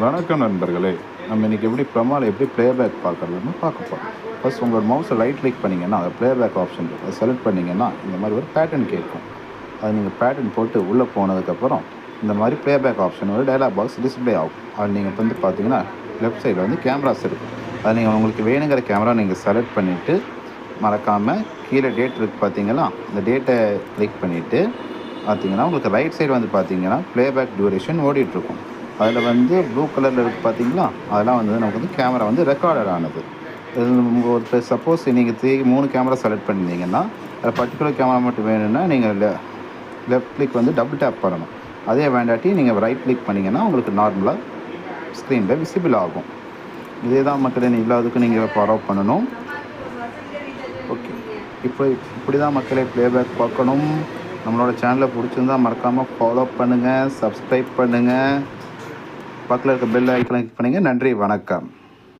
வணக்கம் நண்பர்களே. நம்ம இன்றைக்கி எப்படி ப்ளேபேக் பார்க்குறதுன்னு பார்க்க போகிறோம். ஃபஸ்ட் உங்களோட மவுஸை ரைட் கிளிக் பண்ணிங்கன்னா அதை ப்ளேபேக் ஆப்ஷன் அதை செலக்ட் பண்ணிங்கன்னா இந்த மாதிரி ஒரு பேட்டர்ன் கேட்கும். அது நீங்கள் பேட்டர்ன் போட்டு உள்ளே போனதுக்கப்புறம் இந்த மாதிரி ப்ளேபேக் ஆப்ஷன் ஒரு டயலாக் பாக்ஸ் டிஸ்பிளே ஆகும். அது நீங்கள் வந்து பார்த்தீங்கன்னா லெஃப்ட் சைடில் வந்து கேமராஸ் இருக்கும். அது நீங்கள் உங்களுக்கு வேணுங்கிற கேமரா நீங்கள் செலக்ட் பண்ணிவிட்டு மறக்காமல் கீழே டேட் இருக்குது பார்த்தீங்கன்னா இந்த டேட்டை கிளிக் பண்ணிவிட்டு பார்த்தீங்கன்னா உங்களுக்கு ரைட் சைடு வந்து பார்த்தீங்கன்னா ப்ளேபேக் டியூரேஷன் ஓடிட்டுருக்கும். அதில் வந்து ப்ளூ கலரில் இருக்குது பார்த்தீங்களா, அதெல்லாம் வந்து நமக்கு வந்து கேமரா வந்து ரெக்கார்டட் ஆனது. ஒரு சப்போஸ் நீங்கள் 3 கேமரா செலக்ட் பண்ணியிருந்தீங்கன்னா அதில் பர்டிகுலர் கேமரா மட்டும் வேணும்னா நீங்கள் லெஃப்ட் கிளிக் வந்து டபுள் டேப் பண்ணணும். அதே வேண்டாட்டி நீங்கள் ரைட் கிளிக் பண்ணிங்கன்னா உங்களுக்கு நார்மலாக ஸ்க்ரீனில் விசிபிள் ஆகும். இதே தான் மக்களே இல்லாததுக்கு நீங்கள் ஃபாலோ பண்ணணும். ஓகே, இப்படி தான் மக்களே ப்ளேபேக் பார்க்கணும். நம்மளோட சேனலை பிடிச்சிருந்தால் மறக்காமல் ஃபாலோ பண்ணுங்கள், சப்ஸ்கிரைப் பண்ணுங்கள், பக்கத்தில் இருக்க பெல் ஐக்கனை கிளிக் பண்ணுங்கள். நன்றி, வணக்கம்.